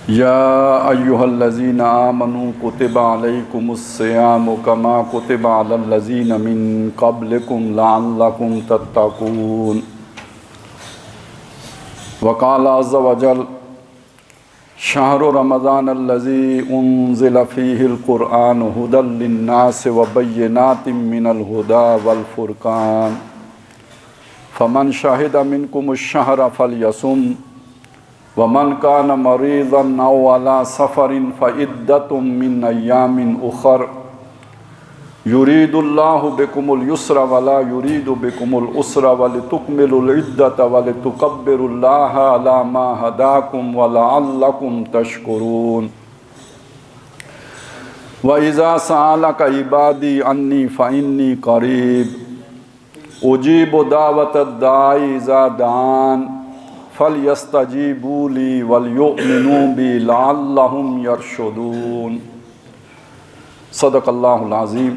یا ایہا الذین آمنوا کتب علیکم الصیام کما کتب علی الذین من قبلکم لعلکم تتقون وقال عز وجل شہر رمضان الذی انزل فیہ القرآن ھدی للناس وبینات من الھدی والفرقان فمن شہد منکم الشہر فلیصم ومن کان مریضا او علی سفر فعدۃ من ایام اخر یرید اللہ بکم الیسر ولا یرید بکم العسر ولتکملوا العدۃ ولتکبروا اللہ علی ما ھداکم ولعلکم تشکرون وَإِذَا سَأَلَكَ عِبَادِي عَنِّي فَإِنِّي قَرِيبٌ أُجِيبُ دَعْوَةَ الدَّاعِ إِذَا دَعَانِ فَلْيَسْتَجِيبُوا لِي وَلْيُؤْمِنُوا بِي لَعَلَّهُمْ يَرْشُدُونَ صدق اللہ العظیم۔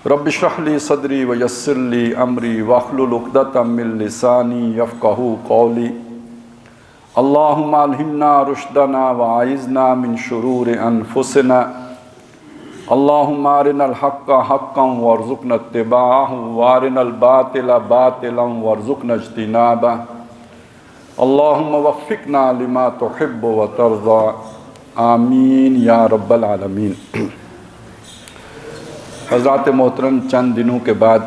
رب اشرح لی صدری ویسر لی امری واحلل عقدۃ من لسانی یفقہوا قولی۔ اللہم الہمنا رشدنا واعذنا من شرور انفسنا۔ اللہم ارنا الحق حقا وارزقنا اتباعہ وارنا الباطل باطلا وارزقنا اجتنابہ۔ اللہم وفقنا لما تحب وترضى آمین یا رب العالمین۔ حضرات محترم، چند دنوں کے بعد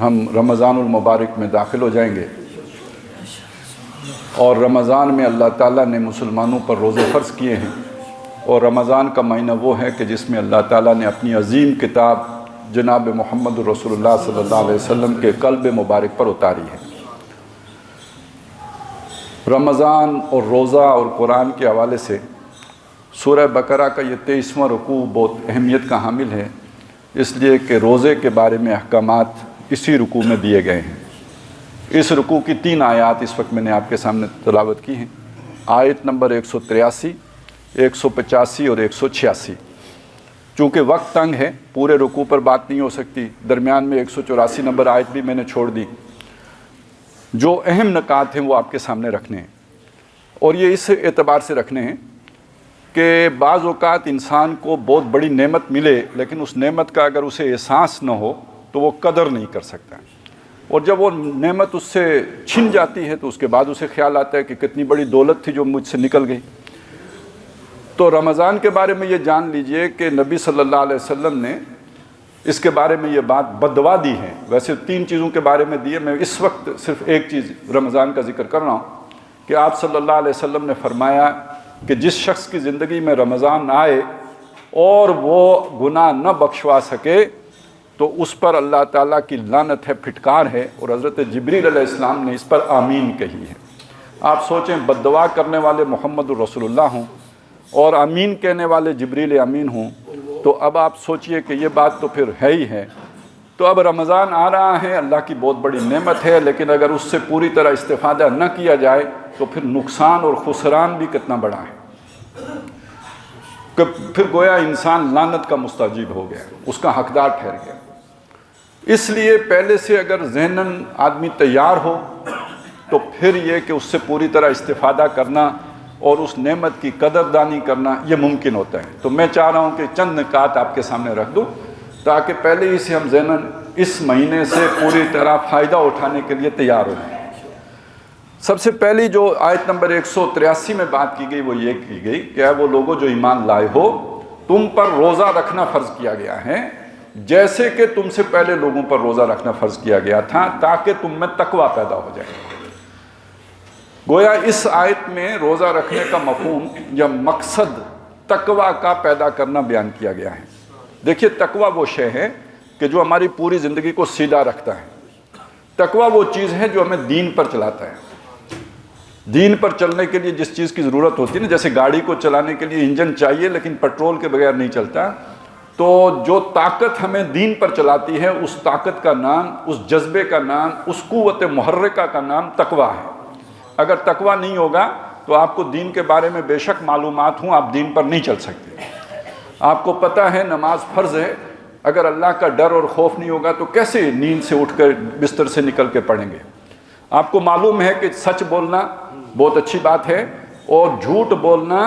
ہم رمضان المبارک میں داخل ہو جائیں گے، اور رمضان میں اللہ تعالیٰ نے مسلمانوں پر روزے فرض کیے ہیں، اور رمضان کا مہینہ وہ ہے کہ جس میں اللہ تعالیٰ نے اپنی عظیم کتاب جناب محمد رسول اللہ صلی اللہ علیہ وسلم کے قلب مبارک پر اتاری ہے۔ رمضان اور روزہ اور قرآن کے حوالے سے سورہ بقرہ کا یہ 23واں رکوع بہت اہمیت کا حامل ہے، اس لیے کہ روزے کے بارے میں احکامات اسی رکوع میں دیے گئے ہیں۔ اس رکوع کی 3 آیات اس وقت میں نے آپ کے سامنے تلاوت کی ہیں۔ آیت نمبر 183، 185 اور 186۔ چونکہ وقت تنگ ہے، پورے رکوع پر بات نہیں ہو سکتی، درمیان میں 184 نمبر آیت بھی میں نے چھوڑ دی۔ جو اہم نکات ہیں وہ آپ کے سامنے رکھنے ہیں، اور یہ اس اعتبار سے رکھنے ہیں کہ بعض اوقات انسان کو بہت بڑی نعمت ملے، لیکن اس نعمت کا اگر اسے احساس نہ ہو تو وہ قدر نہیں کر سکتا، اور جب وہ نعمت اس سے چھن جاتی ہے تو اس کے بعد اسے خیال آتا ہے کہ کتنی بڑی دولت تھی جو مجھ سے نکل گئی۔ تو رمضان کے بارے میں یہ جان لیجئے کہ نبی صلی اللہ علیہ وسلم نے اس کے بارے میں یہ بات بددعا دی ہے۔ ویسے 3 چیزوں کے بارے میں دی ہے، میں اس وقت صرف ایک چیز رمضان کا ذکر کر رہا ہوں کہ آپ صلی اللہ علیہ وسلم نے فرمایا کہ جس شخص کی زندگی میں رمضان آئے اور وہ گناہ نہ بخشوا سکے تو اس پر اللہ تعالیٰ کی لعنت ہے، پھٹکار ہے، اور حضرت جبریل علیہ السلام نے اس پر آمین کہی ہے۔ آپ سوچیں، بددعا کرنے والے محمد الرسول اللہ ہوں اور آمین کہنے والے جبریل امین ہوں، تو اب آپ سوچئے کہ یہ بات تو پھر ہے ہی ہے۔ تو اب رمضان آ رہا ہے، اللہ کی بہت بڑی نعمت ہے، لیکن اگر اس سے پوری طرح استفادہ نہ کیا جائے تو پھر نقصان اور خسران بھی کتنا بڑا ہے کہ پھر گویا انسان لعنت کا مستحق ہو گیا، اس کا حقدار ٹھہر گیا۔ اس لیے پہلے سے اگر ذہناً آدمی تیار ہو تو پھر یہ کہ اس سے پوری طرح استفادہ کرنا اور اس نعمت کی قدردانی کرنا یہ ممکن ہوتا ہے۔ تو میں چاہ رہا ہوں کہ چند نکات آپ کے سامنے رکھ دوں تاکہ پہلے ہی سے ہم ذہناً اس مہینے سے پوری طرح فائدہ اٹھانے کے لیے تیار ہو جائیں۔ سب سے پہلی جو آیت نمبر 183 میں بات کی گئی وہ یہ کی گئی کہ اے وہ لوگوں جو ایمان لائے ہو، تم پر روزہ رکھنا فرض کیا گیا ہے جیسے کہ تم سے پہلے لوگوں پر روزہ رکھنا فرض کیا گیا تھا، تاکہ تم میں تقویٰ پیدا ہو جائے۔ گویا اس آیت میں روزہ رکھنے کا مفہوم یا مقصد تقویٰ کا پیدا کرنا بیان کیا گیا ہے۔ دیکھیے، تقویٰ وہ شے ہے کہ جو ہماری پوری زندگی کو سیدھا رکھتا ہے۔ تقویٰ وہ چیز ہے جو ہمیں دین پر چلاتا ہے۔ دین پر چلنے کے لیے جس چیز کی ضرورت ہوتی ہے نا، جیسے گاڑی کو چلانے کے لیے انجن چاہیے لیکن پیٹرول کے بغیر نہیں چلتا، تو جو طاقت ہمیں دین پر چلاتی ہے اس طاقت کا نام، اس جذبے کا نام، اس قوت محرکہ کا نام تقویٰ ہے۔ اگر تقویٰ نہیں ہوگا تو آپ کو دین کے بارے میں بے شک معلومات ہوں، آپ دین پر نہیں چل سکتے۔ آپ کو پتہ ہے نماز فرض ہے، اگر اللہ کا ڈر اور خوف نہیں ہوگا تو کیسے نیند سے اٹھ کر بستر سے نکل کے پڑھیں گے؟ آپ کو معلوم ہے کہ سچ بولنا بہت اچھی بات ہے، اور جھوٹ بولنا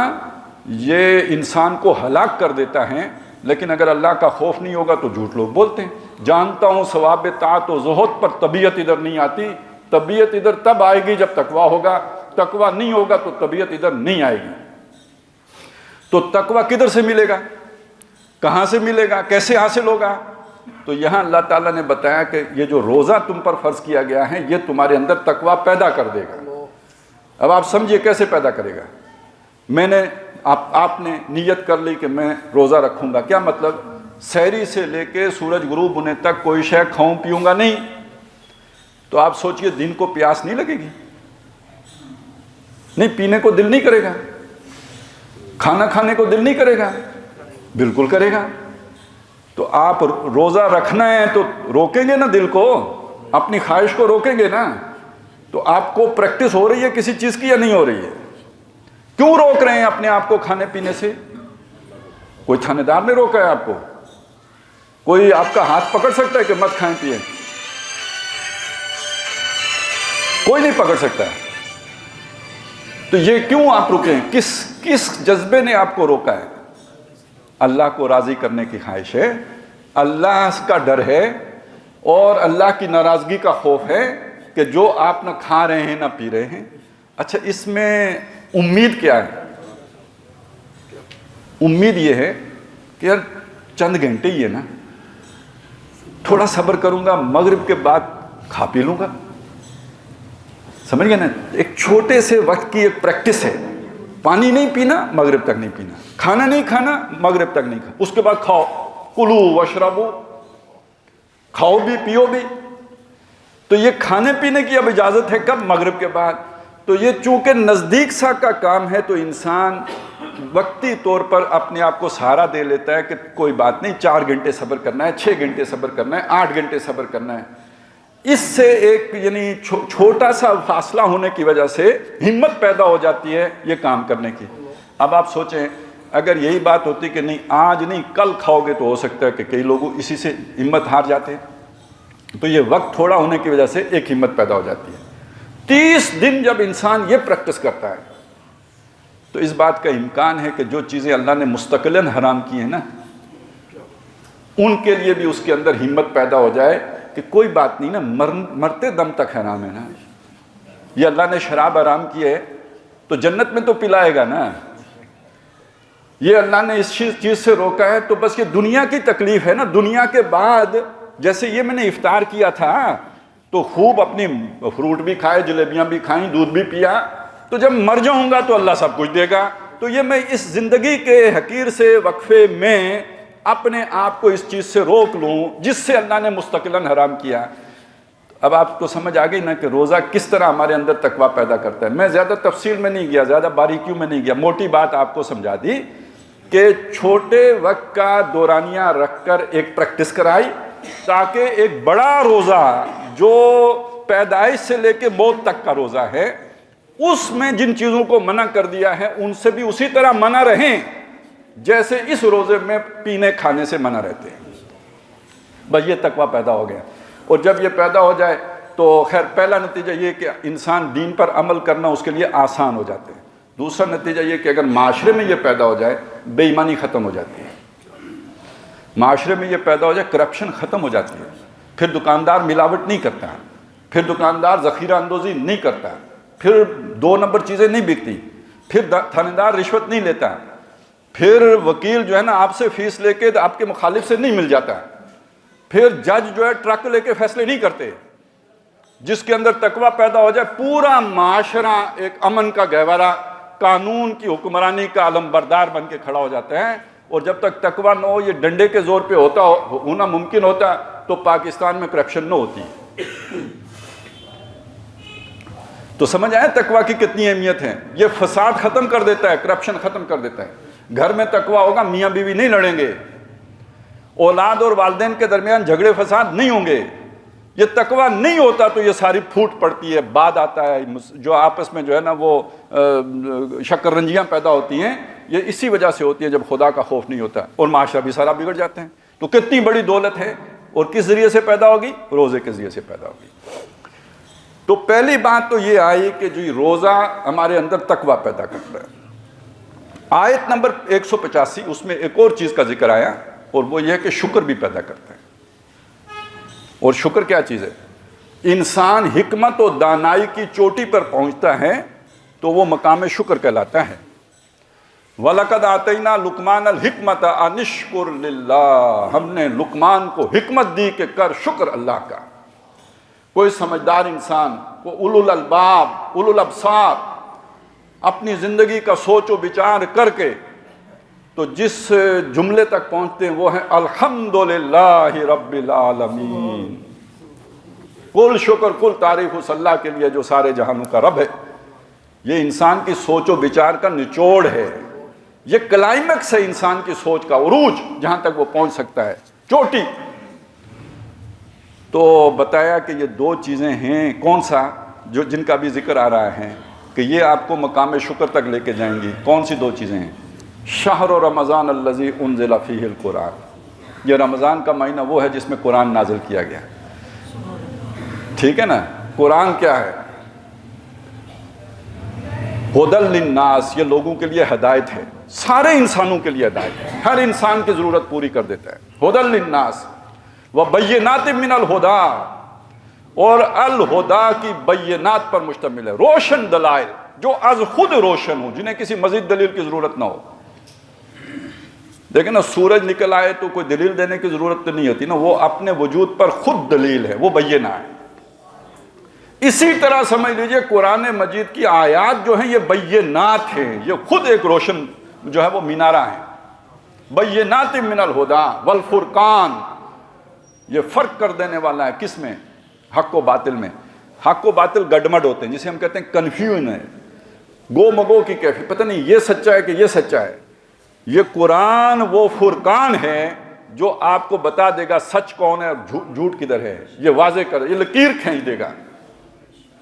یہ انسان کو ہلاک کر دیتا ہے، لیکن اگر اللہ کا خوف نہیں ہوگا تو جھوٹ لوگ بولتے ہیں۔ جانتا ہوں ثواب طاعت و زہد پر طبیعت ادھر نہیں آتی، طبیعت ادھر تب آئے گی جب تقویٰ ہوگا، تقویٰ نہیں ہوگا تو طبیعت ادھر نہیں آئے گی۔ تو تقویٰ کدھر سے ملے گا، کہاں سے ملے گا، کیسے حاصل ہوگا؟ تو یہاں اللہ تعالیٰ نے بتایا کہ یہ جو روزہ تم پر فرض کیا گیا ہے یہ تمہارے اندر تقویٰ پیدا کر دے گا۔ اب آپ سمجھیے کیسے پیدا کرے گا۔ میں نے آپ نے نیت کر لی کہ میں روزہ رکھوں گا، کیا مطلب؟ سحری سے لے کے سورج غروب ہونے تک کوئی شے کھاؤں پیوں گا نہیں، تو آپ سوچئے دن کو پیاس نہیں لگے گی، نہیں پینے کو دل نہیں کرے گا، کھانا کھانے کو دل نہیں کرے گا، بالکل کرے گا۔ تو آپ روزہ رکھنا ہے تو روکیں گے نا دل کو، اپنی خواہش کو روکیں گے نا۔ تو آپ کو پریکٹس ہو رہی ہے کسی چیز کی یا نہیں ہو رہی ہے؟ کیوں روک رہے ہیں اپنے آپ کو کھانے پینے سے؟ کوئی تھانے دار نے روکا ہے آپ کو؟ کوئی آپ کا ہاتھ پکڑ سکتا ہے کہ مت کھائیں پیئیں؟ کوئی نہیں پکڑ سکتا۔ تو یہ کیوں آپ رکیں؟ کس جذبے نے آپ کو روکا ہے؟ اللہ کو راضی کرنے کی خواہش ہے، اللہ کا ڈر ہے، اور اللہ کی ناراضگی کا خوف ہے کہ جو آپ نہ کھا رہے ہیں نہ پی رہے ہیں۔ اچھا، اس میں امید کیا ہے؟ امید یہ ہے کہ یار چند گھنٹے ہی ہے نا، تھوڑا صبر کروں گا، مغرب کے بعد کھا پی لوں گا۔ سمجھ گئے نا؟ ایک چھوٹے سے وقت کی ایک پریکٹس ہے، پانی نہیں پینا مغرب تک نہیں پینا، کھانا نہیں کھانا مغرب تک نہیں کھانا، اس کے بعد کھاؤ، کلو واشربو، کھاؤ بھی پیو بھی۔ تو یہ کھانے پینے کی اب اجازت ہے کب؟ مغرب کے بعد۔ تو یہ چونکہ نزدیک سا کا کام ہے تو انسان وقتی طور پر اپنے آپ کو سہارا دے لیتا ہے کہ کوئی بات نہیں، 4 گھنٹے صبر کرنا ہے، 6 گھنٹے صبر کرنا ہے، 8 گھنٹے صبر کرنا ہے۔ اس سے ایک یعنی چھوٹا سا فاصلہ ہونے کی وجہ سے ہمت پیدا ہو جاتی ہے یہ کام کرنے کی۔ اب آپ سوچیں اگر یہی بات ہوتی کہ نہیں آج نہیں کل کھاؤ گے تو ہو سکتا ہے کہ کئی لوگ اسی سے ہمت ہار جاتے ہیں۔ تو یہ وقت تھوڑا ہونے کی وجہ سے ایک ہمت پیدا ہو جاتی ہے۔ 30 دن جب انسان یہ پریکٹس کرتا ہے تو اس بات کا امکان ہے کہ جو چیزیں اللہ نے مستقلاً حرام کی ہیں نا ان کے لیے بھی اس کے اندر ہمت پیدا ہو جائے کہ کوئی بات نہیں نا، مرتے دم تک حرام ہے نا۔ یہ اللہ نے شراب حرام کی ہے تو جنت میں تو پلائے گا نا۔ یہ اللہ نے اس چیز سے روکا ہے تو بس یہ دنیا کی تکلیف ہے نا۔ دنیا کے بعد جیسے یہ میں نے افطار کیا تھا تو خوب اپنی فروٹ بھی کھائے، جلیبیاں بھی کھائیں، دودھ بھی پیا، تو جب مر جاؤں گا تو اللہ سب کچھ دے گا۔ تو یہ میں اس زندگی کے حقیر سے وقفے میں اپنے آپ کو اس چیز سے روک لوں جس سے اللہ نے مستقلاً حرام کیا۔ اب آپ کو سمجھ آ گئی نا کہ روزہ کس طرح ہمارے اندر تقویٰ پیدا کرتا ہے۔ میں زیادہ تفصیل میں نہیں گیا، زیادہ باریکیوں میں نہیں گیا، موٹی بات آپ کو سمجھا دی کہ چھوٹے وقت کا دورانیہ رکھ کر ایک پریکٹس کرائی تاکہ ایک بڑا روزہ جو پیدائش سے لے کے موت تک کا روزہ ہے اس میں جن چیزوں کو منع کر دیا ہے ان سے بھی اسی طرح منع رہیں جیسے اس روزے میں پینے کھانے سے منع رہتے ہیں۔ بس یہ تقویٰ پیدا ہو گیا، اور جب یہ پیدا ہو جائے تو خیر پہلا نتیجہ یہ کہ انسان دین پر عمل کرنا اس کے لیے آسان ہو جاتے ہیں۔ دوسرا نتیجہ یہ کہ اگر معاشرے میں یہ پیدا ہو جائے بے ایمانی ختم ہو جاتی ہے، معاشرے میں یہ پیدا ہو جائے کرپشن ختم ہو جاتی ہے، پھر دکاندار ملاوٹ نہیں کرتا، پھر دکاندار ذخیرہ اندوزی نہیں کرتا، پھر 2 نمبر چیزیں نہیں بکتی، پھر تھانے دار رشوت نہیں لیتا، پھر وکیل جو ہے نا آپ سے فیس لے کے آپ کے مخالف سے نہیں مل جاتا، پھر جج جو ہے ٹرک لے کے فیصلے نہیں کرتے۔ جس کے اندر تقویٰ پیدا ہو جائے پورا معاشرہ ایک امن کا گہوارہ، قانون کی حکمرانی کا علمبردار بن کے کھڑا ہو جاتا ہے۔ اور جب تک تقویٰ نہ ہو، یہ ڈنڈے کے زور پہ ہونا ممکن ہوتا تو پاکستان میں کرپشن نہ ہوتی۔ تو سمجھ آئے تقویٰ کی کتنی اہمیت ہے۔ یہ فساد ختم کر دیتا ہے، کرپشن ختم کر دیتا ہے۔ گھر میں تقویٰ ہوگا، میاں بیوی نہیں لڑیں گے، اولاد اور والدین کے درمیان جھگڑے فساد نہیں ہوں گے۔ یہ تقویٰ نہیں ہوتا تو یہ ساری پھوٹ پڑتی ہے، بعد آتا ہے، جو آپس میں جو ہے نا وہ شکر رنجیاں پیدا ہوتی ہیں، یہ اسی وجہ سے ہوتی ہے جب خدا کا خوف نہیں ہوتا، اور معاشرہ بھی سارا بگڑ جاتے ہیں۔ تو کتنی بڑی دولت ہے اور کس ذریعے سے پیدا ہوگی؟ روزے کے ذریعے سے پیدا ہوگی۔ تو پہلی بات تو یہ آئی کہ جو روزہ ہمارے اندر تقویٰ پیدا کرتا ہے. آیت نمبر 185 اس میں ایک اور چیز کا ذکر آیا اور وہ یہ ہے کہ شکر بھی پیدا کرتا ہے. اور شکر کیا چیز ہے؟ انسان حکمت و دانائی کی چوٹی پر پہنچتا ہے تو وہ مقام شکر کہلاتا ہے. وَلَقَدْ آتَيْنَا لُقْمَانَ الْحِكْمَةَ أَنِ اشْكُرْ لِلَّهِ، ہم نے لقمان کو حکمت دی کہ کر شکر اللہ کا. کوئی سمجھدار انسان، کو اولو الالباب، اولو الابصار، اپنی زندگی کا سوچ و بچار کر کے تو جس جملے تک پہنچتے ہیں وہ ہے الحمدللہ رب العالمین. کل شکر کل تعریف اس اللہ کے لیے جو سارے جہانوں کا رب ہے. یہ انسان کی سوچ و بچار کا نچوڑ ہے، یہ کلائمیکس ہے انسان کی سوچ کا، عروج جہاں تک وہ پہنچ سکتا ہے، چوٹی. تو بتایا کہ یہ دو چیزیں ہیں، کون سا؟ جو جن کا بھی ذکر آ رہا ہے کہ یہ آپ کو مقام شکر تک لے کے جائیں گی. کون سی دو چیزیں ہیں؟ شہر رمضان الذی انزل فیہ القرآن، یہ رمضان کا مہینہ وہ ہے جس میں قرآن نازل کیا گیا. ٹھیک ہے نا؟ قرآن کیا ہے؟ ہدی للناس، یہ لوگوں کے لیے ہدایت ہے، سارے انسانوں کے لیے ہدایت ہے، ہر انسان کی ضرورت پوری کر دیتا ہے. ہدی للناس وبینات من الہدی، اور الہدا کی بینات پر مشتمل ہے، روشن دلائل جو از خود روشن ہو، جنہیں کسی مزید دلیل کی ضرورت نہ ہو. دیکھیں نا، سورج نکل آئے تو کوئی دلیل دینے کی ضرورت تو نہیں ہوتی نا، وہ اپنے وجود پر خود دلیل ہے، وہ بینہ ہے. اسی طرح سمجھ لیجئے قرآن مجید کی آیات جو ہیں یہ بینات ہیں، یہ خود ایک روشن جو ہے وہ مینارہ ہیں. بینات من الہدی والفرقان، یہ فرق کر دینے والا ہے کس میں؟ حق و باطل میں. حق و باطل گڈمڈ ہوتے ہیں، جسے ہم کہتے ہیں کنفیوژن ہے، گو مگو کی کیفیت، پتہ نہیں یہ سچا ہے کہ یہ سچا ہے. یہ قرآن وہ فرقان ہے جو آپ کو بتا دے گا سچ کون ہے اور جھوٹ کدھر ہے، یہ واضح کر، یہ لکیر کھینچ دے گا،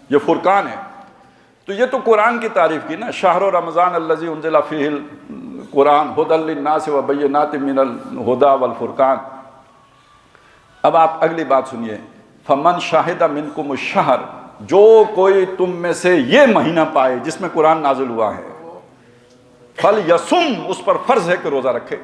یہ فرقان ہے. تو یہ تو قرآن کی تعریف کی نا، شہر رمضان الذی انزل فیہ القرآن ہدی للناس وبینات من الہدی والفرقان. اب آپ اگلی بات سنیے، فمن شاہد منکم الشہر، جو کوئی تم میں سے یہ مہینہ پائے جس میں قرآن نازل ہوا ہے، فلیصم، اس پر فرض ہے کہ روزہ رکھے.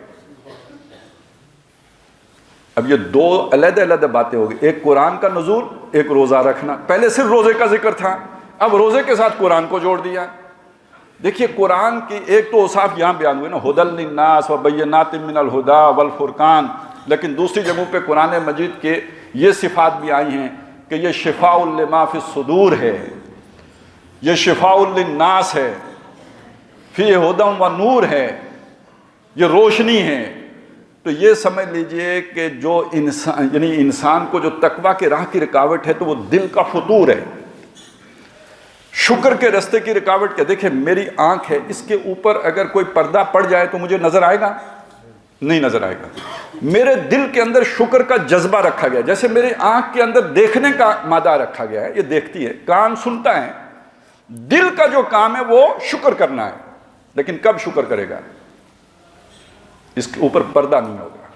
اب یہ دو علیحدہ علیحدہ باتیں ہوگی، ایک قرآن کا نزول، ایک روزہ رکھنا. پہلے صرف روزے کا ذکر تھا، اب روزے کے ساتھ قرآن کو جوڑ دیا. دیکھیے قرآن کی ایک تو اوصاف یہاں بیان ہوئے نا، ہدی للناس وبینات من الہدی والفرقان، لیکن دوسری جگہوں پہ قرآن مجید کے یہ صفات بھی آئی ہیں کہ یہ شفاء لما فی الصدور ہے، یہ شفاء للناس ہے، فیہ ہدی و نور ہے، یہ روشنی ہے. تو یہ سمجھ لیجئے کہ جو انسان، یعنی انسان کو جو تقویٰ کی راہ کی رکاوٹ ہے تو وہ دل کا فطور ہے. شکر کے رستے کی رکاوٹ کیا؟ دیکھیں میری آنکھ ہے، اس کے اوپر اگر کوئی پردہ پڑ جائے تو مجھے نظر آئے گا؟ نہیں نظر آئے گا. میرے دل کے اندر شکر کا جذبہ رکھا گیا، جیسے میری آنکھ کے اندر دیکھنے کا مادہ رکھا گیا ہے، یہ دیکھتی ہے، کان سنتا ہے، دل کا جو کام ہے وہ شکر کرنا ہے. لیکن کب شکر کرے گا؟ اس کے اوپر پردہ نہیں ہوگا،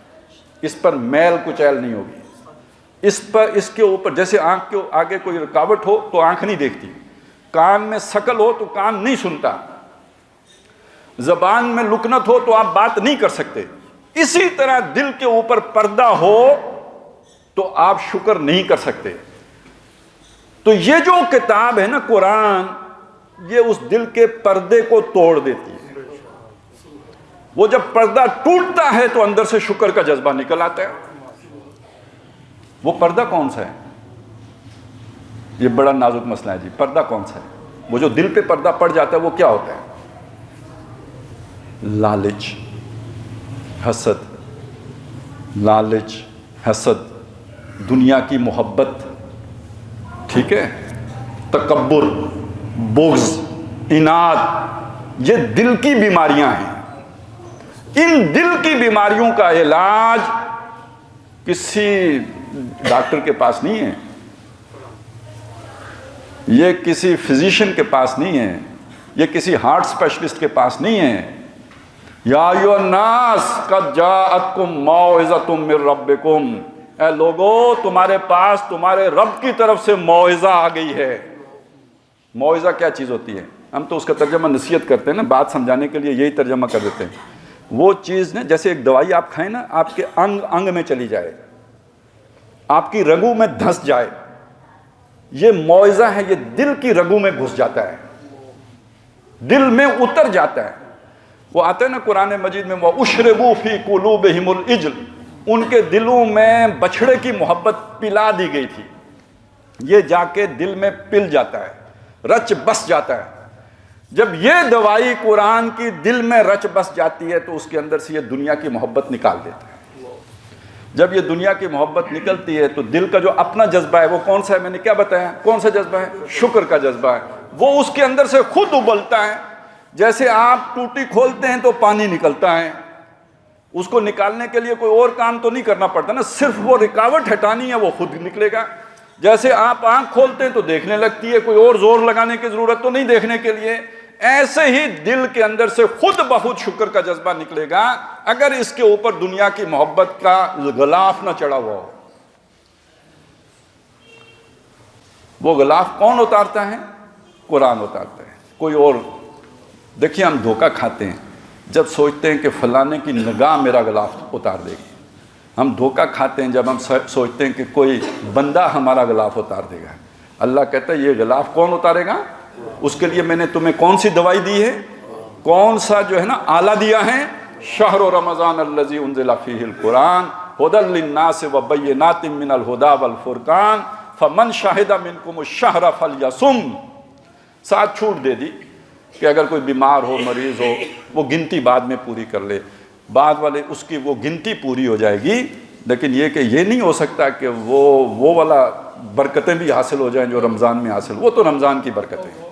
اس پر میل کچیل نہیں ہوگی، اس کے اوپر جیسے آنکھ کے آگے کوئی رکاوٹ ہو تو آنکھ نہیں دیکھتی، کان میں سکل ہو تو کان نہیں سنتا، زبان میں لکنت ہو تو آپ بات نہیں کر سکتے. اسی طرح دل کے اوپر پردہ ہو تو آپ شکر نہیں کر سکتے. تو یہ جو کتاب ہے نا قرآن، یہ اس دل کے پردے کو توڑ دیتی ہے. وہ جب پردہ ٹوٹتا ہے تو اندر سے شکر کا جذبہ نکل آتا ہے. وہ پردہ کون سا ہے؟ یہ بڑا نازک مسئلہ ہے جی. پردہ کون سا ہے؟ وہ جو دل پہ پردہ پڑ جاتا ہے وہ کیا ہوتا ہے؟ لالچ، حسد، لالچ، حسد، دنیا کی محبت، ٹھیک ہے، تکبر، بغض، عناد، یہ دل کی بیماریاں ہیں. ان دل کی بیماریوں کا علاج کسی ڈاکٹر کے پاس نہیں ہے، یہ کسی فزیشین کے پاس نہیں ہے، یہ کسی ہارٹ اسپیشلسٹ کے پاس نہیں ہے. یا ایھا الناس قد جاءتکم موعظۃ من ربکم، اے لوگو تمہارے پاس تمہارے رب کی طرف سے موعظہ آ گئی ہے. معاوضہ کیا چیز ہوتی ہے؟ ہم تو اس کا ترجمہ نصیحت کرتے ہیں نا، بات سمجھانے کے لیے یہی ترجمہ کر دیتے ہیں. وہ چیز نا جیسے ایک دوائی آپ کھائیں نا، آپ کے انگ انگ میں چلی جائے، آپ کی رگوں میں دھس جائے. یہ معاوضہ ہے، یہ دل کی رگوں میں گھس جاتا ہے، دل میں اتر جاتا ہے. وہ آتا ہے نا قرآن مجید میں، وَأُشْرِبُوا فِي قُلُوبِهِمُ الْإِجْلَ، ان کے دلوں میں بچھڑے کی محبت پلا دی گئی تھی. یہ جا کے دل میں پل جاتا ہے، رچ بس جاتا ہے. جب یہ دوائی قرآن کی دل میں رچ بس جاتی ہے تو اس کے اندر سے یہ دنیا کی محبت نکال دیتا ہے. جب یہ دنیا کی محبت نکلتی ہے تو دل کا جو اپنا جذبہ ہے وہ کون سا ہے؟ میں نے کیا بتایا؟ کون سا جذبہ ہے؟ شکر کا جذبہ ہے. وہ اس کے اندر سے خود ابلتا ہے. جیسے آپ ٹوٹی کھولتے ہیں تو پانی نکلتا ہے، اس کو نکالنے کے لیے کوئی اور کام تو نہیں کرنا پڑتا نا، صرف وہ رکاوٹ ہٹانی ہے، وہ خود نکلے گا. جیسے آپ آنکھ کھولتے ہیں تو دیکھنے لگتی ہے، کوئی اور زور لگانے کی ضرورت تو نہیں دیکھنے کے لیے. ایسے ہی دل کے اندر سے خود بخود شکر کا جذبہ نکلے گا اگر اس کے اوپر دنیا کی محبت کا غلاف نہ چڑھا ہوا ہو. وہ غلاف کون اتارتا ہے؟ قرآن اتارتا ہے، کوئی اور. دیکھیے ہم دھوکہ کھاتے ہیں جب سوچتے ہیں کہ فلانے کی نگاہ میرا غلاف اتار دے گی. ہم دھوکہ کھاتے ہیں جب ہم سوچتے ہیں کہ کوئی بندہ ہمارا غلاف اتار دے گا. اللہ کہتا ہے یہ غلاف کون اتارے گا؟ اس کے لیے میں نے تمہیں کون سی دوائی دی ہے، کون سا جو ہے نا آلہ دیا ہے؟ شہر رمضان الذی انزل فیہ القرآن ھدی للناس وبینات من الھدی والفرقان فمن شہد منکم الشہر فلیصم. ساتھ چھوٹ دے دی کہ اگر کوئی بیمار ہو، مریض ہو، وہ گنتی بعد میں پوری کر لے. بعد والے اس کی وہ گنتی پوری ہو جائے گی، لیکن یہ کہ یہ نہیں ہو سکتا کہ وہ والا برکتیں بھی حاصل ہو جائیں جو رمضان میں حاصل. وہ تو رمضان کی برکتیں ہیں،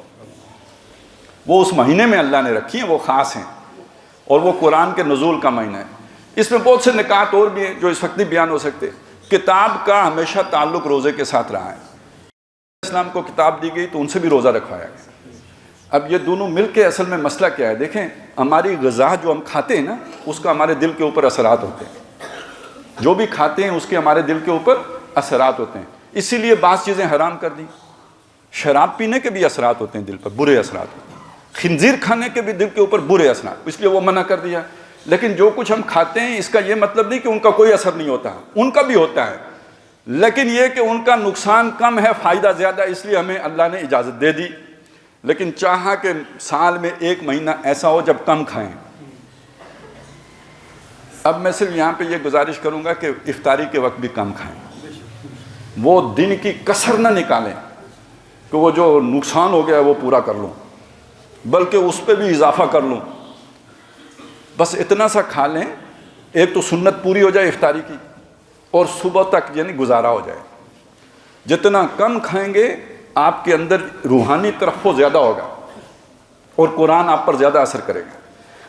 وہ اس مہینے میں اللہ نے رکھی ہیں، وہ خاص ہیں، اور وہ قرآن کے نزول کا مہینہ ہے. اس میں بہت سے نکات اور بھی ہیں جو اس وقت نہیں بیان ہو سکتے. کتاب کا ہمیشہ تعلق روزے کے ساتھ رہا ہے. اسلام کو کتاب دی گئی تو ان سے بھی روزہ رکھوایا گیا. اب یہ دونوں مل کے اصل میں مسئلہ کیا ہے؟ دیکھیں ہماری غذا جو ہم کھاتے ہیں نا، اس کا ہمارے دل کے اوپر اثرات ہوتے ہیں. جو بھی کھاتے ہیں اس کے ہمارے دل کے اوپر اثرات ہوتے ہیں. اسی لیے بعض چیزیں حرام کر دی. شراب پینے کے بھی اثرات ہوتے ہیں دل پر، برے اثرات ہوتے ہیں. خنزیر کھانے کے بھی دل کے اوپر برے اثرات، اس لیے وہ منع کر دیا. لیکن جو کچھ ہم کھاتے ہیں اس کا یہ مطلب نہیں کہ ان کا کوئی اثر نہیں ہوتا، ان کا بھی ہوتا ہے، لیکن یہ کہ ان کا نقصان کم ہے، فائدہ زیادہ، اس لیے ہمیں اللہ نے اجازت دے دی. لیکن چاہا کہ سال میں ایک مہینہ ایسا ہو جب کم کھائیں. اب میں صرف یہاں پہ یہ گزارش کروں گا کہ افطاری کے وقت بھی کم کھائیں. وہ دن کی کسر نہ نکالیں کہ وہ جو نقصان ہو گیا وہ پورا کر لوں، بلکہ اس پہ بھی اضافہ کر لوں. بس اتنا سا کھا لیں، ایک تو سنت پوری ہو جائے افطاری کی، اور صبح تک یعنی گزارا ہو جائے. جتنا کم کھائیں گے آپ کے اندر روحانی طرف وہ زیادہ ہوگا اور قرآن آپ پر زیادہ اثر کرے گا.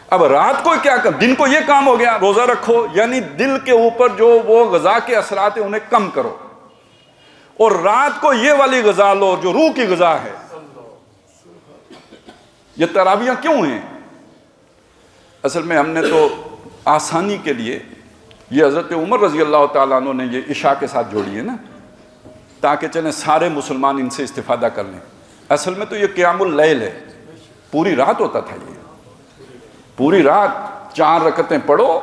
اب رات کو کیا کر، دن کو یہ کام ہو گیا روزہ رکھو، یعنی دل کے اوپر جو وہ غذا کے اثرات ہیں انہیں کم کرو، اور رات کو یہ والی غذا لو جو روح کی غذا ہے. یہ تراویحاں کیوں ہیں؟ اصل میں ہم نے تو آسانی کے لیے یہ حضرت عمر رضی اللہ تعالیٰ عنہ نے یہ عشاء کے ساتھ جوڑی ہے نا، تاکہ چلیں سارے مسلمان ان سے استفادہ کر لیں. اصل میں تو یہ قیام اللیل ہے، پوری رات ہوتا تھا. یہ پوری رات 4 رکعتیں پڑھو،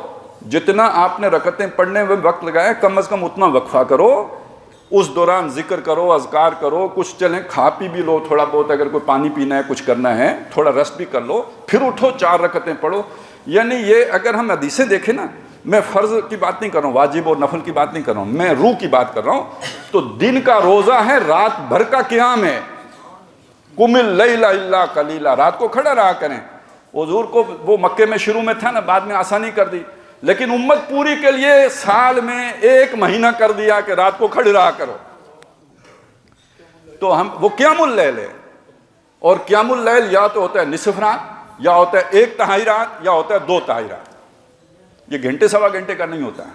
جتنا آپ نے رکعتیں پڑھنے میں وقت لگایا کم از کم اتنا وقفہ کرو، اس دوران ذکر کرو، اذکار کرو، کچھ چلیں کھا پی بھی لو تھوڑا بہت، اگر کوئی پانی پینا ہے کچھ کرنا ہے تھوڑا ریسٹ بھی کر لو، پھر اٹھو 4 رکعتیں پڑھو. یعنی یہ اگر ہم حدیثیں دیکھیں نا، میں فرض کی بات نہیں کر رہا ہوں، واجب اور نفل کی بات نہیں کر رہا ہوں، میں روح کی بات کر رہا ہوں. تو دن کا روزہ ہے، رات بھر کا قیام ہے. قم اللیل الا قلیلا، رات کو کھڑا رہا کریں. حضور کو وہ مکے میں شروع میں تھا نا، بعد میں آسانی کر دی، لیکن امت پوری کے لیے سال میں 1 مہینہ کر دیا کہ رات کو کھڑے رہا کرو. تو ہم وہ قیام اللیل ہے، اور قیام اللیل یا تو ہوتا ہے نصف رات، یا ہوتا ہے 1/3 رات، یا ہوتا ہے 2/3 رات. یہ گھنٹے سوا گھنٹے کا نہیں ہوتا ہے.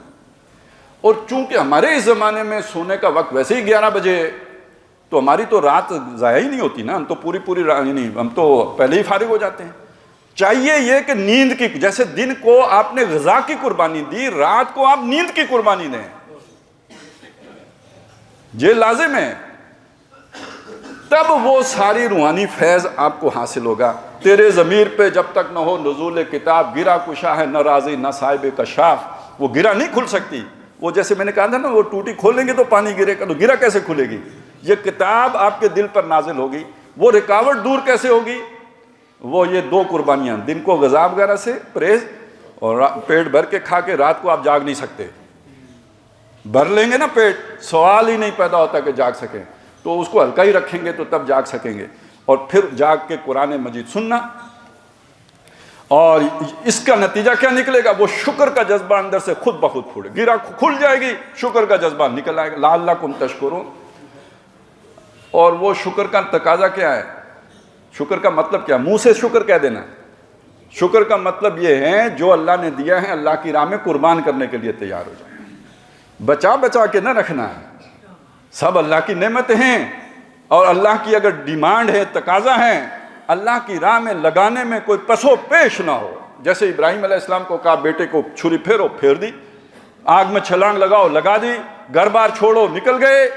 اور چونکہ ہمارے اس زمانے میں سونے کا وقت ویسے ہی 11 بجے، تو ہماری تو رات ضائع ہی نہیں ہوتی نا، ہم تو پوری رات نہیں، ہم تو پہلے ہی فارغ ہو جاتے ہیں. چاہیے یہ کہ نیند کی، جیسے دن کو آپ نے غذا کی قربانی دی، رات کو آپ نیند کی قربانی دیں. یہ لازم ہے. تب وہ ساری روحانی فیض آپ کو حاصل ہوگا۔ تیرے ضمیر پہ جب تک نہ ہو نزول کتاب، گرا کشا ہے نہ رازی نہ صاحب کشاف، وہ گرا نہیں کھل سکتی۔ وہ جیسے میں نے کہا تھا نا، وہ ٹوٹی کھولیں گے تو پانی گرے گا، تو گرا کیسے کھلے گی؟ یہ کتاب آپ کے دل پر نازل ہوگی۔ وہ رکاوٹ دور کیسے ہوگی؟ وہ یہ دو قربانیاں، دن کو غذا وغیرہ سے پرہیز، اور پیٹ بھر کے کھا کے رات کو آپ جاگ نہیں سکتے۔ بھر لیں گے نا پیٹ، سوال ہی نہیں پیدا ہوتا کہ جاگ سکیں، تو اس کو ہلکا ہی رکھیں گے تو تب جاگ سکیں گے۔ اور پھر جاگ کے قرآن مجید سننا، اور اس کا نتیجہ کیا نکلے گا؟ وہ شکر کا جذبہ اندر سے خود بخود پھوڑے، گرا کھل جائے گی، شکر کا جذبہ نکل آئے گا، لعلکم تشکرون۔ اور وہ شکر کا تقاضا کیا ہے؟ شکر کا مطلب کیا؟ منہ سے شکر کہہ دینا۔ شکر کا مطلب یہ ہے جو اللہ نے دیا ہے اللہ کی راہ میں قربان کرنے کے لیے تیار ہو جائے، بچا بچا کے نہ رکھنا ہے۔ سب اللہ کی نعمتیں ہیں، اور اللہ کی اگر ڈیمانڈ ہے، تقاضا ہے، اللہ کی راہ میں لگانے میں کوئی پسو پیش نہ ہو۔ جیسے ابراہیم علیہ السلام کو کہا بیٹے کو چھری پھیرو، پھیر دی، آگ میں چھلانگ لگاؤ، لگا دی، گھر بار چھوڑو، نکل گئے۔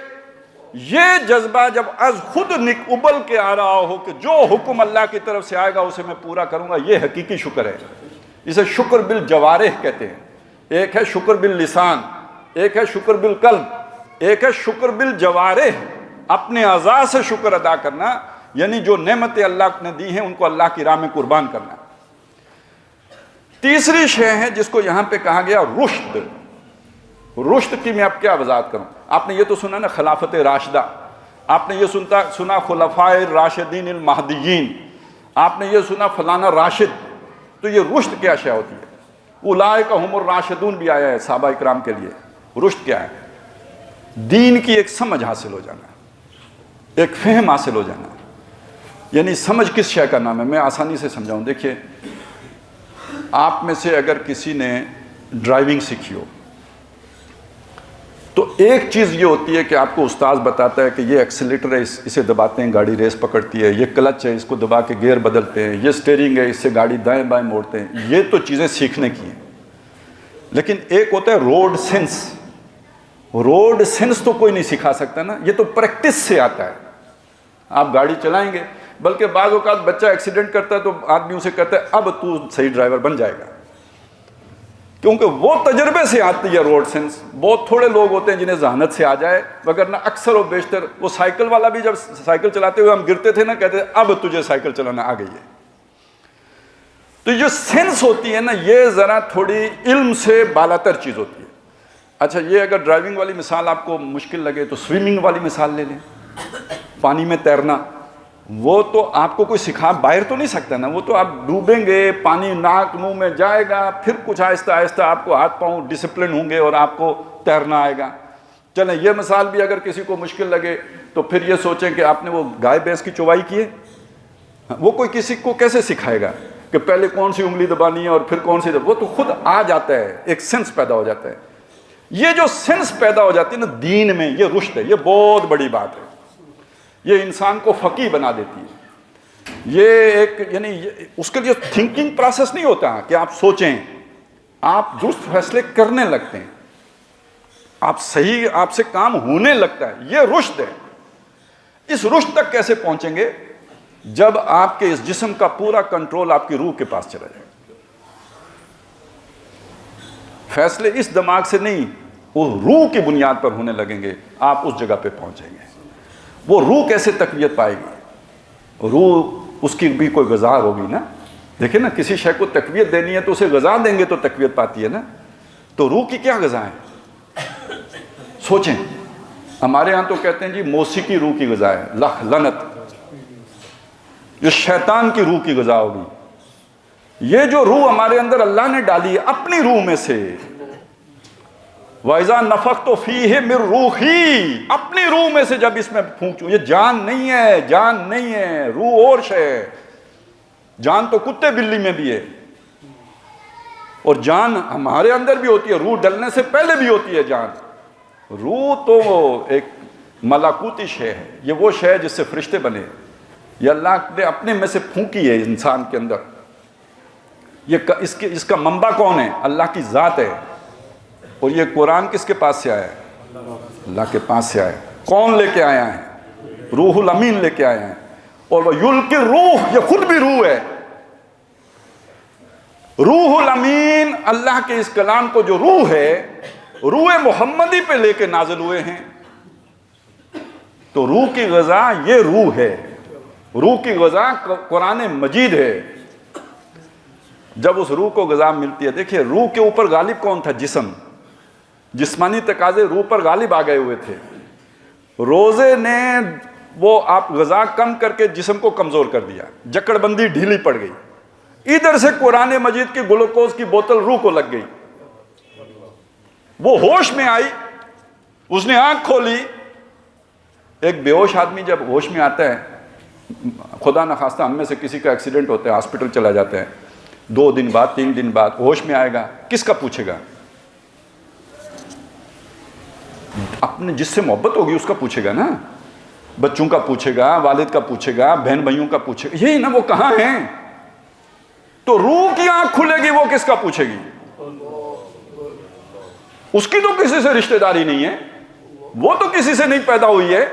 یہ جذبہ جب از خود ابل کے آ رہا ہو کہ جو حکم اللہ کی طرف سے آئے گا اسے میں پورا کروں گا، یہ حقیقی شکر ہے۔ اسے شکر بالجوارح کہتے ہیں۔ ایک ہے شکر باللسان، ایک ہے شکر بالقلب، ایک ہے شکر بالجوارح، اپنے اعضاء سے شکر ادا کرنا، یعنی جو نعمتیں اللہ نے دی ہیں ان کو اللہ کی راہ میں قربان کرنا۔ تیسری شے ہے جس کو یہاں پہ کہا گیا رشد۔ رشد کی میں اب کیا وضاحت کروں؟ آپ نے یہ تو سنا نا خلافت راشدہ، آپ نے یہ سنا خلفائے راشدین المہدیین، آپ نے یہ سنا فلانا راشد۔ تو یہ رشد کیا شے ہوتی ہے؟ اولئک ہم الراشدون بھی آیا ہے صحابہ اکرام کے لیے۔ رشد کیا ہے؟ دین کی ایک سمجھ حاصل ہو جانا، ایک فہم حاصل ہو جانا۔ یعنی سمجھ کس شے کا نام ہے؟ میں آسانی سے سمجھاؤں۔ دیکھیے، آپ میں سے اگر کسی نے ڈرائیونگ سیکھی ہو تو ایک چیز یہ ہوتی ہے کہ آپ کو استاذ بتاتا ہے کہ یہ ایکسیلیٹر ہے، اسے دباتے ہیں گاڑی ریس پکڑتی ہے، یہ کلچ ہے اس کو دبا کے گیئر بدلتے ہیں، یہ سٹیئرنگ ہے اس سے گاڑی دائیں بائیں موڑتے ہیں۔ یہ تو چیزیں سیکھنے کی ہیں، لیکن ایک ہوتا ہے روڈ سینس۔ روڈ سینس تو کوئی نہیں سکھا سکتا نا، یہ تو پریکٹس سے آتا ہے۔ آپ گاڑی چلائیں گے، بلکہ بعض اوقات بچہ ایکسیڈنٹ کرتا ہے تو آدمی اسے کہتا ہے اب تو صحیح ڈرائیور بن جائے گا، کیونکہ وہ تجربے سے آتی ہے روڈ سینس۔ بہت تھوڑے لوگ ہوتے ہیں جنہیں ذہانت سے آ جائے، وگرنہ اکثر و بیشتر وہ سائیکل والا بھی جب سائیکل چلاتے ہوئے ہم گرتے تھے نا، کہتے ہیں اب تجھے سائیکل چلانا آ گئی ہے۔ تو یہ سینس ہوتی ہے نا، یہ ذرا تھوڑی علم سے بالاتر چیز ہوتی ہے۔ اچھا، یہ اگر ڈرائیونگ والی مثال آپ کو مشکل لگے تو سوئمنگ والی مثال لے لیں، پانی میں تیرنا۔ وہ تو آپ کو کوئی سکھا باہر تو نہیں سکتا نا، وہ تو آپ ڈوبیں گے، پانی ناک منہ میں جائے گا، پھر کچھ آہستہ آہستہ آپ کو ہاتھ پاؤں ڈسپلن ہوں گے اور آپ کو تیرنا آئے گا۔ چلیں یہ مثال بھی اگر کسی کو مشکل لگے تو پھر یہ سوچیں کہ آپ نے وہ گائے بھینس کی چوائی کی ہے، وہ کوئی کسی کو کیسے سکھائے گا کہ پہلے کون سی انگلی دبانی ہے اور پھر کون سی وہ تو خود آ جاتا ہے، ایک سینس پیدا ہو جاتا ہے۔ یہ جو سینس پیدا ہو جاتی ہے نا دین میں، یہ رشد ہے، یہ بہت بڑی بات ہے۔ یہ انسان کو فقیہ بنا دیتی ہے۔ یہ ایک یعنی اس کے لیے تھنکنگ پروسیس نہیں ہوتا کہ آپ سوچیں، آپ درست فیصلے کرنے لگتے ہیں، آپ صحیح، آپ سے کام ہونے لگتا ہے، یہ رشد ہے۔ اس رشد تک کیسے پہنچیں گے؟ جب آپ کے اس جسم کا پورا کنٹرول آپ کی روح کے پاس چلا جائے۔ فیصلے اس دماغ سے نہیں، وہ روح کی بنیاد پر ہونے لگیں گے، آپ اس جگہ پہ پہنچیں گے۔ وہ روح کیسے تقویت پائے گی؟ روح اس کی بھی کوئی غذا ہوگی نا۔ دیکھیں نا، کسی شے کو تقویت دینی ہے تو اسے غذا دیں گے تو تقویت پاتی ہے نا۔ تو روح کی کیا غذا ہے؟ سوچیں، ہمارے ہاں تو کہتے ہیں جی موسیقی روح کی غذا ہے، لخ لنت، یہ شیطان کی روح کی غذا ہوگی۔ یہ جو روح ہمارے اندر اللہ نے ڈالی ہے اپنی روح میں سے، وَإِذَا نَفَخْتُ فِيهِ مِن رُوحِي، اپنی روح میں سے جب اس میں پھونکوں، یہ جان نہیں ہے، جان نہیں ہے، روح اور شے ہے۔ جان تو کتے بلی میں بھی ہے، اور جان ہمارے اندر بھی ہوتی ہے، روح ڈلنے سے پہلے بھی ہوتی ہے جان۔ روح تو ایک ملکوتی شے ہے، یہ وہ شے ہے جس سے فرشتے بنے، یہ اللہ نے اپنے میں سے پھونکی ہے انسان کے اندر۔ یہ اس کا منبع کون ہے؟ اللہ کی ذات ہے۔ اور یہ قرآن کس کے پاس سے آیا ہے؟ اللہ کے پاس سے آیا ہے۔ کون لے کے آیا ہے؟ روح الامین لے کے آئے ہیں. اور وہ یلقی روح، یہ خود بھی روح ہے. روح الامین اللہ کے اس کلام کو جو روح ہے، روح محمدی پہ لے کے نازل ہوئے ہیں. تو روح کی غذا یہ روح ہے، روح کی غذا قرآن مجید ہے. جب اس روح کو غذا ملتی ہے، دیکھیے روح کے اوپر غالب کون تھا؟ جسم. جسمانی تقاضے روح پر غالب آ گئے ہوئے تھے. روزے نے وہ آپ غذا کم کر کے جسم کو کمزور کر دیا، جکڑ بندی ڈھیلی پڑ گئی. ادھر سے قرآن مجید کی گلوکوز کی بوتل روح کو لگ گئی، وہ ہوش میں آئی، اس نے آنکھ کھولی. ایک بے ہوش آدمی جب ہوش میں آتا ہے، خدا نخواستہ ہم میں سے کسی کا ایکسیڈنٹ ہوتا ہے، ہاسپٹل چلا جاتا ہے، 2 دن بعد 3 دن بعد ہوش میں آئے گا، کس کا پوچھے گا؟ اپنے جس سے محبت ہوگی اس کا پوچھے گا نا. بچوں کا پوچھے گا، والد کا پوچھے گا، بہن بھائیوں کا پوچھے گا. یہی نا وہ کہاں ہیں؟ تو روح کی آنکھ کھلے گی، وہ کس کا پوچھے گی؟ اس کی تو کسی سے رشتہ داری نہیں ہے، وہ تو کسی سے نہیں پیدا ہوئی ہے،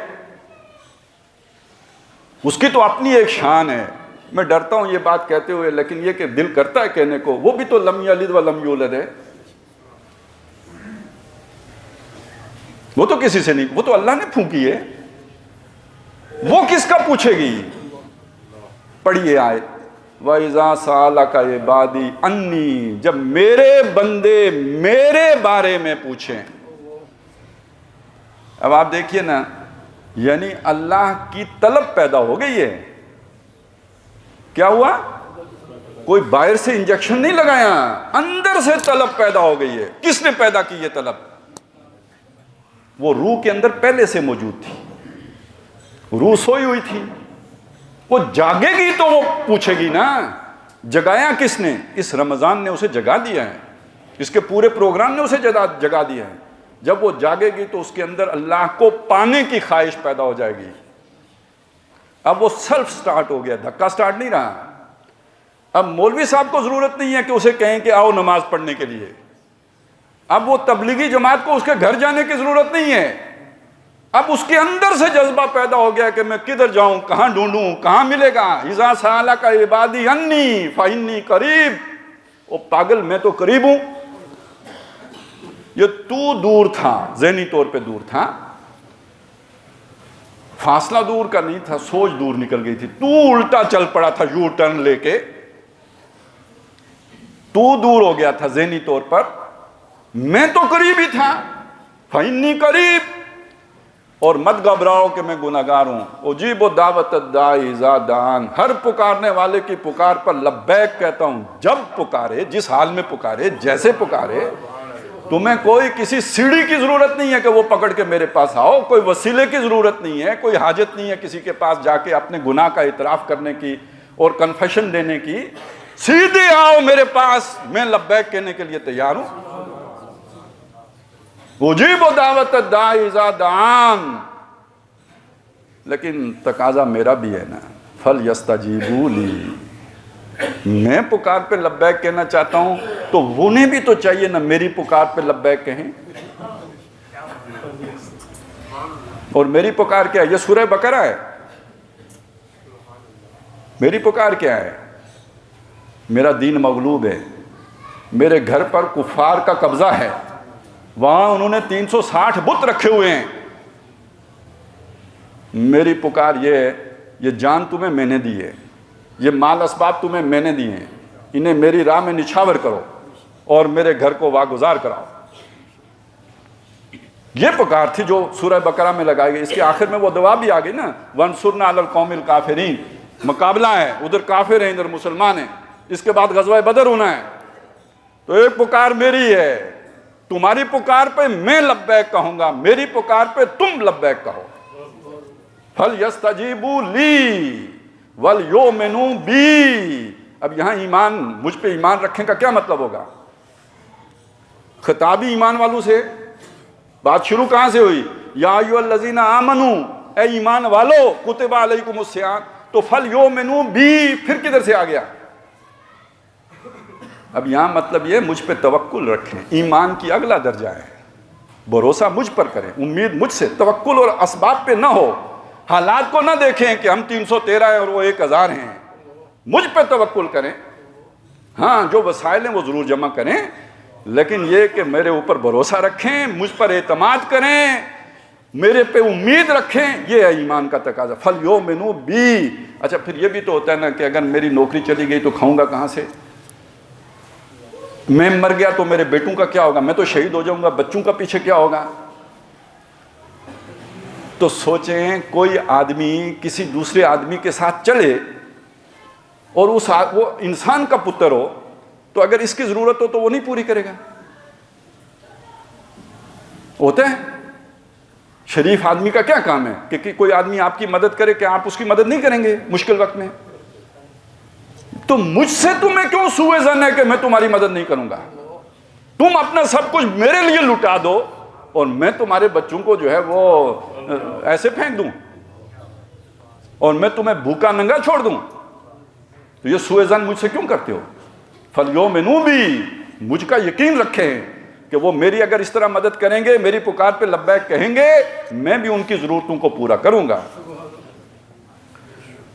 اس کی تو اپنی ایک شان ہے. میں ڈرتا ہوں یہ بات کہتے ہوئے، لیکن یہ کہ دل کرتا ہے کہنے کو، وہ بھی تو لم یلد ولم یولد ہے. وہ تو کسی سے نہیں، وہ تو اللہ نے پھونکی ہے، وہ کس کا پوچھے گی؟ پڑھیے آیت، وَإِذَا سَأَلَكَ عِبَادِي عَنِّي، جب میرے بندے میرے بارے میں پوچھیں. اب آپ دیکھیے نا، یعنی اللہ کی طلب پیدا ہو گئی ہے. کیا ہوا؟ کوئی باہر سے انجیکشن نہیں لگایا، اندر سے طلب پیدا ہو گئی ہے. کس نے پیدا کی یہ طلب؟ وہ روح کے اندر پہلے سے موجود تھی. روح سوئی ہوئی تھی، وہ جاگے گی تو وہ پوچھے گی نا. جگایا کس نے؟ اس رمضان نے اسے جگا دیا ہے، اس کے پورے پروگرام نے اسے جگا دیا ہے. جب وہ جاگے گی تو اس کے اندر اللہ کو پانے کی خواہش پیدا ہو جائے گی. اب وہ سیلف سٹارٹ ہو گیا، دھکا سٹارٹ نہیں رہا. اب مولوی صاحب کو ضرورت نہیں ہے کہ اسے کہیں کہ آؤ نماز پڑھنے کے لیے. اب وہ تبلیغی جماعت کو اس کے گھر جانے کی ضرورت نہیں ہے. اب اس کے اندر سے جذبہ پیدا ہو گیا کہ میں کدھر جاؤں، کہاں ڈھونڈوں، کہاں ملے گا. اذا سالک عبادی انی فانی قریب. او پاگل، میں تو قریب ہوں. یہ تو دور تھا، ذہنی طور پہ دور تھا، فاصلہ دور کا نہیں تھا، سوچ دور نکل گئی تھی. تو الٹا چل پڑا تھا یو ٹرن لے کے، تو دور ہو گیا تھا ذہنی طور پر. میں تو قریب ہی تھا، فانی قریب. اور مت گھبراؤ کہ میں گناہگار ہوں. اجیب دعوت الداعی اذا دعان، ہر پکارنے والے کی پکار پر لبیک کہتا ہوں. جب پکارے، جس حال میں پکارے، جیسے پکارے. تمہیں کوئی کسی سیڑھی کی ضرورت نہیں ہے کہ وہ پکڑ کے میرے پاس آؤ، کوئی وسیلے کی ضرورت نہیں ہے، کوئی حاجت نہیں ہے کسی کے پاس جا کے اپنے گناہ کا اعتراف کرنے کی اور کنفیشن دینے کی. سیدھے آؤ میرے پاس، میں لبیک کہنے کے لیے تیار ہوں. اجیب دعوت الداعی اذا دعان. لیکن تقاضا میرا بھی ہے نا، فَلْيَسْتَجِيبُوا لِي. میں پکار پہ لبیک کہنا چاہتا ہوں تو انہیں بھی تو چاہیے نا میری پکار پہ لبیک کہیں. اور میری پکار کیا ہے؟ یہ سورہ بقرہ ہے. میری پکار کیا ہے؟ میرا دین مغلوب ہے، میرے گھر پر کفار کا قبضہ ہے، وہاں انہوں نے 360 بت رکھے ہوئے ہیں. میری پکار یہ ہے، یہ جان تمہیں میں نے دی ہے، یہ مال اسباب تمہیں میں نے دیے ہیں، انہیں میری راہ میں نچھاور کرو اور میرے گھر کو واگزار کراؤ. یہ پکار تھی جو سورہ بقرہ میں لگائی گئی. اس کے آخر میں وہ دعا بھی آ گئی نا، وَانصُرْنَا عَلَى الْقَوْمِ الْكَافِرِينَ. مقابلہ ہے، ادھر کافر ہیں، ادھر مسلمان ہیں. اس کے بعد غزوہ بدر ہونا ہے. تو ایک پکار میری ہے، تمہاری پکار پہ میں لبیک کہوں گا، میری پکار پہ تم لبیک کہو. فَلْيَسْتَجِيبُوا لِي وَلْيُؤْمِنُوا بِي. اب یہاں ایمان، مجھ پہ ایمان رکھنے کا کیا مطلب ہوگا؟ خطابی ایمان والوں سے بات شروع کہاں سے ہوئی؟ یا ایھا الذین آمنوا، اے ایمان والو، کتب علیکم الصیام. تو فَلْيُؤْمِنُوا بِی پھر کدھر سے آ گیا؟ اب یہاں مطلب یہ مجھ پہ توکل رکھیں. ایمان کی اگلا درجہ ہے، بھروسہ مجھ پر کریں، امید مجھ سے، توکل اور اسباب پہ نہ ہو. حالات کو نہ دیکھیں کہ ہم 313 ہیں اور وہ 1000 ہیں. مجھ پہ توکل کریں. ہاں جو وسائل ہیں وہ ضرور جمع کریں، لیکن یہ کہ میرے اوپر بھروسہ رکھیں، مجھ پر اعتماد کریں، میرے پہ امید رکھیں. یہ ہے ایمان کا تقاضا. فَلْيُؤْمِنُوا بِي. اچھا پھر یہ بھی تو ہوتا ہے نا کہ اگر میری نوکری چلی گئی تو کھاؤں گا کہاں سے؟ میں مر گیا تو میرے بیٹوں کا کیا ہوگا؟ میں تو شہید ہو جاؤں گا، بچوں کا پیچھے کیا ہوگا؟ تو سوچیں کوئی آدمی کسی دوسرے آدمی کے ساتھ چلے اور وہ انسان کا پتر ہو، تو اگر اس کی ضرورت ہو تو وہ نہیں پوری کرے گا. ہوتا ہے. شریف آدمی کا کیا کام ہے کہ کوئی آدمی آپ کی مدد کرے کہ آپ اس کی مدد نہیں کریں گے مشکل وقت میں؟ تو مجھ سے تمہیں کیوں سوء ظن ہے کہ میں تمہاری مدد نہیں کروں گا؟ تم اپنا سب کچھ میرے لیے لٹا دو اور میں تمہارے بچوں کو جو ہے وہ ایسے پھینک دوں اور میں تمہیں بھوکا ننگا چھوڑ دوں. تو یہ سوء ظن مجھ سے کیوں کرتے ہو؟ فَلْيُؤْمِنُوا بِي. مجھ کا یقین رکھیں کہ وہ میری اگر اس طرح مدد کریں گے، میری پکار پہ لبیک کہیں گے، میں بھی ان کی ضرورتوں کو پورا کروں گا.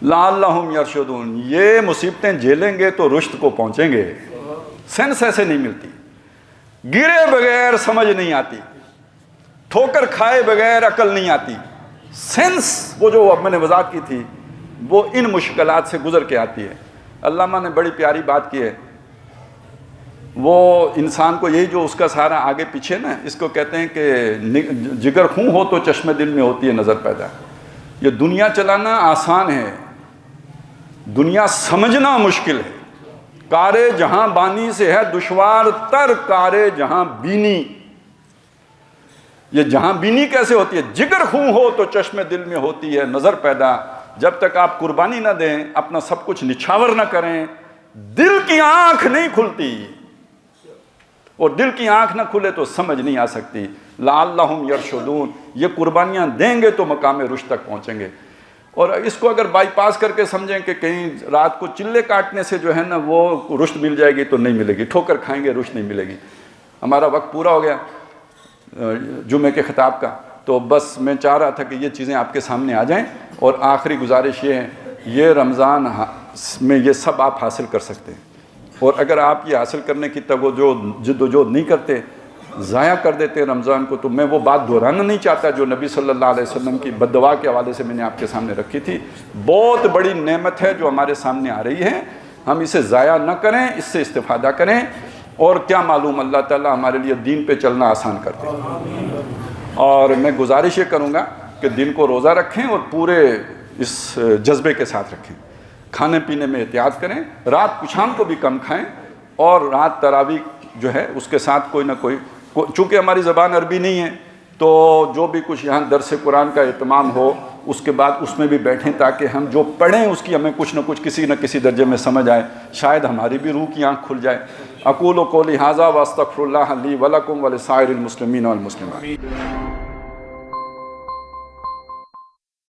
لَعَلَّهُمْ يَرْشُدُونَ. یہ مصیبتیں جھیلیں گے تو رشد کو پہنچیں گے. سینس ایسے نہیں ملتی. گرے بغیر سمجھ نہیں آتی، ٹھوکر کھائے بغیر عقل نہیں آتی. سینس وہ جو اب میں نے وضاحت کی تھی وہ ان مشکلات سے گزر کے آتی ہے. علامہ نے بڑی پیاری بات کی ہے. وہ انسان کو یہی جو اس کا سارا آگے پیچھے نا، اس کو کہتے ہیں کہ جگر خوں ہو تو چشم دل میں ہوتی ہے نظر پیدا. یہ دنیا چلانا آسان ہے، دنیا سمجھنا مشکل ہے. کار جہاں بانی سے ہے دشوار تر کار جہاں بینی. یہ جہاں بینی کیسے ہوتی ہے؟ جگر خوں ہو تو چشم دل میں ہوتی ہے نظر پیدا. جب تک آپ قربانی نہ دیں، اپنا سب کچھ نچھاور نہ کریں، دل کی آنکھ نہیں کھلتی. اور دل کی آنکھ نہ کھلے تو سمجھ نہیں آ سکتی. لعلہم یرشدون. یہ قربانیاں دیں گے تو مقام رشد تک پہنچیں گے. اور اس کو اگر بائی پاس کر کے سمجھیں کہ کہیں رات کو چلے کاٹنے سے جو ہے نا وہ رشد مل جائے گی، تو نہیں ملے گی. ٹھوکر کھائیں گے رشد نہیں ملے گی. ہمارا وقت پورا ہو گیا جمعے کے خطاب کا، تو بس میں چاہ رہا تھا کہ یہ چیزیں آپ کے سامنے آ جائیں. اور آخری گزارش یہ ہے، یہ رمضان میں یہ سب آپ حاصل کر سکتے ہیں. اور اگر آپ یہ حاصل کرنے کی جد و جہد نہیں کرتے، ضائع کر دیتے رمضان کو، تو میں وہ بات دہرانا نہیں چاہتا جو نبی صلی اللہ علیہ وسلم کی بد دعا کے حوالے سے میں نے آپ کے سامنے رکھی تھی. بہت بڑی نعمت ہے جو ہمارے سامنے آ رہی ہے، ہم اسے ضائع نہ کریں، اس سے استفادہ کریں. اور کیا معلوم اللہ تعالیٰ ہمارے لیے دین پہ چلنا آسان کر دے. اور میں گزارش یہ کروں گا کہ دن کو روزہ رکھیں اور پورے اس جذبے کے ساتھ رکھیں. کھانے پینے میں احتیاط کریں، رات کو شام کو بھی کم کھائیں، اور رات تراویح جو ہے اس کے ساتھ کوئی نہ کوئی، چونکہ ہماری زبان عربی نہیں ہے تو جو بھی کچھ یہاں درس قرآن کا اہتمام ہو اس کے بعد اس میں بھی بیٹھیں تاکہ ہم جو پڑھیں اس کی ہمیں کچھ نہ کچھ کسی نہ کسی درجے میں سمجھ آئے، شاید ہماری بھی روح کی آنکھ کھل جائے. اقول قولی ھذا واستغفر اللہ لی ولکم ولسائر المسلمین والمسلمات.